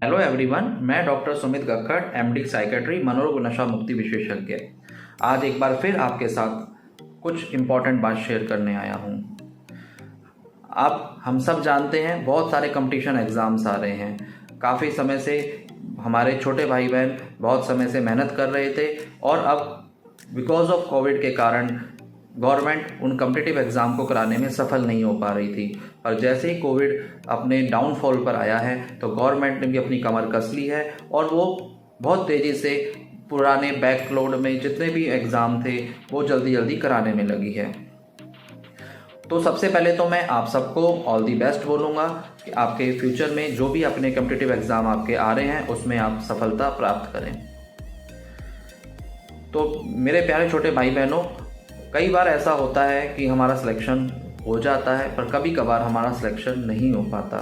Hello everyone, मैं doctor Sumit Gakhar, MD psychiatry, मनोरोग नशा मुक्ति विशेषज्ञ। आज एक बार फिर आपके साथ कुछ इम्पॉर्टेंट बात शेयर करने आया हूँ। अब हम सब जानते हैं बहुत सारे कंपटीशन एग्ज़ाम्स आ रहे हैं। काफ़ी समय से हमारे छोटे भाई बहन बहुत समय से मेहनत कर रहे थे और अब बिकॉज ऑफ कोविड के कारण गवर्नमेंट उन कम्पिटिटिव एग्ज़ाम को कराने में सफल नहीं हो पा रही थी। पर जैसे ही कोविड अपने डाउनफॉल पर आया है तो गवर्नमेंट ने भी अपनी कमर कस ली है और वो बहुत तेज़ी से पुराने बैकलॉग में जितने भी एग्ज़ाम थे वो जल्दी जल्दी कराने में लगी है। तो सबसे पहले तो मैं आप सबको ऑल दी बेस्ट बोलूँगा कि आपके फ्यूचर में जो भी अपने कम्पिटिटिव एग्ज़ाम आपके आ रहे हैं उसमें आप सफलता प्राप्त करें। तो मेरे प्यारे छोटे भाई बहनों, कई बार ऐसा होता है कि हमारा सिलेक्शन हो जाता है पर कभी कभार हमारा सिलेक्शन नहीं हो पाता।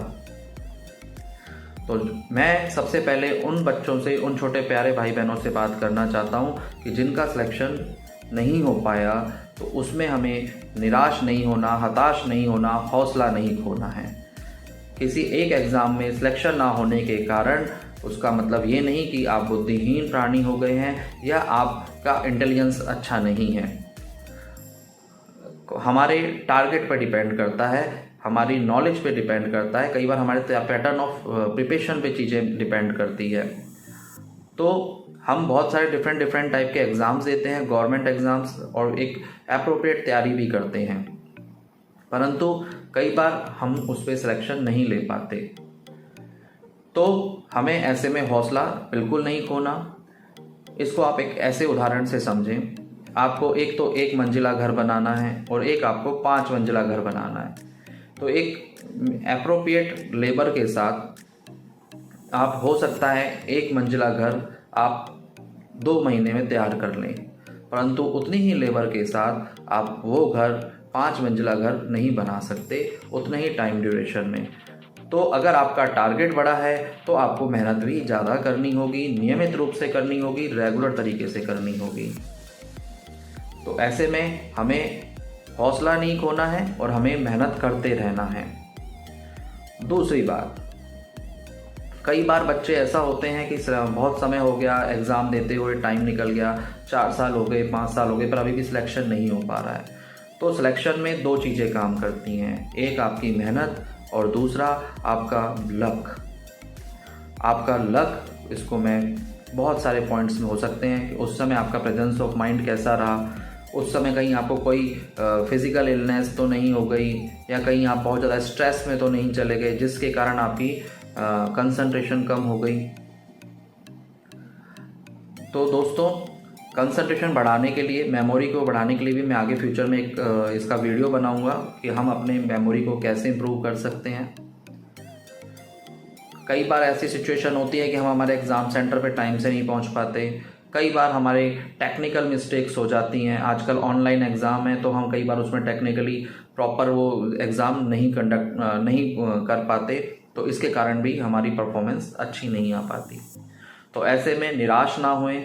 तो मैं सबसे पहले उन बच्चों से, उन छोटे प्यारे भाई बहनों से बात करना चाहता हूँ कि जिनका सिलेक्शन नहीं हो पाया तो उसमें हमें निराश नहीं होना, हताश नहीं होना, हौसला नहीं खोना है। किसी एक एग्ज़ाम में सिलेक्शन ना होने के कारण उसका मतलब ये नहीं कि आप बुद्धिहीन प्राणी हो गए हैं या आपका इंटेलिजेंस अच्छा नहीं है। हमारे टारगेट पर डिपेंड करता है, हमारी नॉलेज पे डिपेंड करता है, कई बार हमारे पैटर्न ऑफ प्रिपरेशन पे चीज़ें डिपेंड करती है। तो हम बहुत सारे डिफरेंट टाइप के एग्ज़ाम्स देते हैं, गवर्नमेंट एग्ज़ाम्स, और एक अप्रोप्रिएट तैयारी भी करते हैं, परंतु कई बार हम उस पर सिलेक्शन नहीं ले पाते। तो हमें ऐसे में हौसला बिल्कुल नहीं खोना। इसको आप एक ऐसे उदाहरण से समझें। आपको एक तो 1 मंजिला घर बनाना है और एक आपको 5 मंजिला घर बनाना है। तो एक एप्रोप्रिएट लेबर के साथ आप हो सकता है 1 मंजिला घर आप 2 महीने में तैयार कर लें, परंतु उतनी ही लेबर के साथ आप वो घर 5 मंजिला घर नहीं बना सकते उतने ही टाइम ड्यूरेशन में। तो अगर आपका टारगेट बड़ा है तो आपको मेहनत भी ज़्यादा करनी होगी, नियमित रूप से करनी होगी, रेगुलर तरीके से करनी होगी। तो ऐसे में हमें हौसला नहीं खोना है और हमें मेहनत करते रहना है। दूसरी बात, कई बार बच्चे ऐसा होते हैं कि बहुत समय हो गया एग्ज़ाम देते हुए, टाइम निकल गया, 4 साल हो गए, 5 साल हो गए, पर अभी भी सिलेक्शन नहीं हो पा रहा है। तो सिलेक्शन में 2 चीज़ें काम करती हैं, एक आपकी मेहनत और दूसरा आपका लक। आपका लक, इसको मैं बहुत सारे पॉइंट्स में हो सकते हैं कि उस समय आपका प्रेजेंस ऑफ माइंड कैसा रहा, उस समय कहीं आपको कोई फिज़िकल इलनेस तो नहीं हो गई, या कहीं आप बहुत ज़्यादा स्ट्रेस में तो नहीं चले गए जिसके कारण आपकी कंसंट्रेशन कम हो गई। तो दोस्तों, कंसंट्रेशन बढ़ाने के लिए, मेमोरी को बढ़ाने के लिए भी मैं आगे फ्यूचर में एक इसका वीडियो बनाऊंगा कि हम अपने मेमोरी को कैसे इम्प्रूव कर सकते हैं। कई बार ऐसी सिचुएशन होती है कि हम हमारे एग्ज़ाम सेंटर पे टाइम से नहीं पहुंच पाते, कई बार हमारे टेक्निकल मिस्टेक्स हो जाती हैं। आजकल ऑनलाइन एग्ज़ाम है तो हम कई बार उसमें टेक्निकली प्रॉपर वो एग्ज़ाम नहीं कर पाते, तो इसके कारण भी हमारी परफॉर्मेंस अच्छी नहीं आ पाती। तो ऐसे में निराश ना होएं।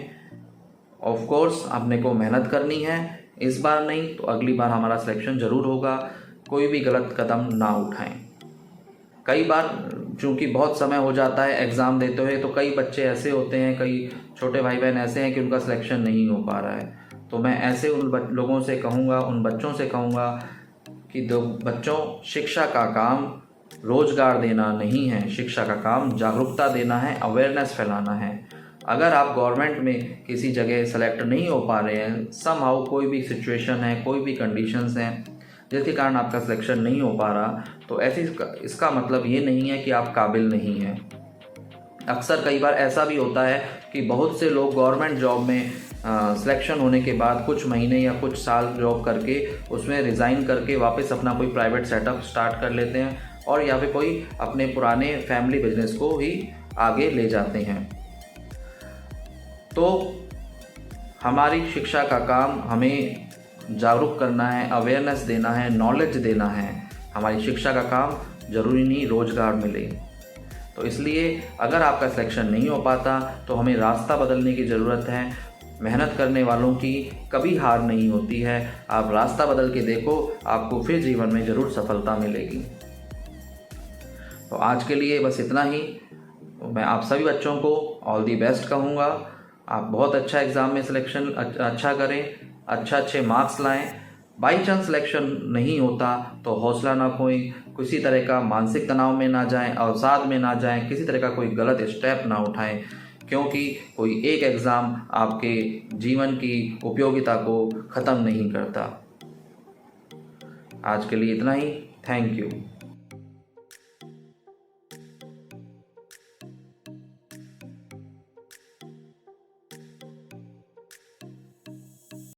ऑफ कोर्स आपने को मेहनत करनी है, इस बार नहीं तो अगली बार हमारा सिलेक्शन ज़रूर होगा। कोई भी गलत कदम ना उठाएं। कई बार चूँकि बहुत समय हो जाता है एग्ज़ाम देते हुए, तो कई बच्चे ऐसे होते हैं, कई छोटे भाई बहन ऐसे हैं कि उनका सिलेक्शन नहीं हो पा रहा है। तो मैं ऐसे उन लोगों से कहूँगा, उन बच्चों से कहूँगा कि बच्चों, शिक्षा का काम रोज़गार देना नहीं है, शिक्षा का काम जागरूकता देना है, अवेयरनेस फैलाना है। अगर आप गवर्नमेंट में किसी जगह सेलेक्ट नहीं हो पा रहे हैं, समहाउ कोई भी सिचुएशन है, कोई भी कंडीशंस हैं जिसके कारण आपका सिलेक्शन नहीं हो पा रहा, तो इसका मतलब ये नहीं है कि आप काबिल नहीं हैं। अक्सर कई बार ऐसा भी होता है कि बहुत से लोग गवर्नमेंट जॉब में सिलेक्शन होने के बाद कुछ महीने या कुछ साल जॉब करके उसमें रिज़ाइन करके वापस अपना कोई प्राइवेट सेटअप स्टार्ट कर लेते हैं और या फिर कोई अपने पुराने फैमिली बिजनेस को ही आगे ले जाते हैं। तो हमारी शिक्षा का काम हमें जागरूक करना है, अवेयरनेस देना है, नॉलेज देना है। हमारी शिक्षा का काम ज़रूरी नहीं रोज़गार मिले। तो इसलिए अगर आपका सिलेक्शन नहीं हो पाता तो हमें रास्ता बदलने की ज़रूरत है। मेहनत करने वालों की कभी हार नहीं होती है। आप रास्ता बदल के देखो, आपको फिर जीवन में ज़रूर सफलता मिलेगी। तो आज के लिए बस इतना ही। तो मैं आप सभी बच्चों को ऑल दी बेस्ट कहूँगा। आप बहुत अच्छा एग्ज़ाम में सिलेक्शन अच्छा करें, अच्छे मार्क्स लाएं। बाई चांस सिलेक्शन नहीं होता तो हौसला ना खोएं, किसी तरह का मानसिक तनाव में ना जाएं, अवसाद में ना जाएं, किसी तरह का कोई गलत स्टेप ना उठाएं, क्योंकि कोई एक एग्ज़ाम आपके जीवन की उपयोगिता को ख़त्म नहीं करता। आज के लिए इतना ही। Thank you.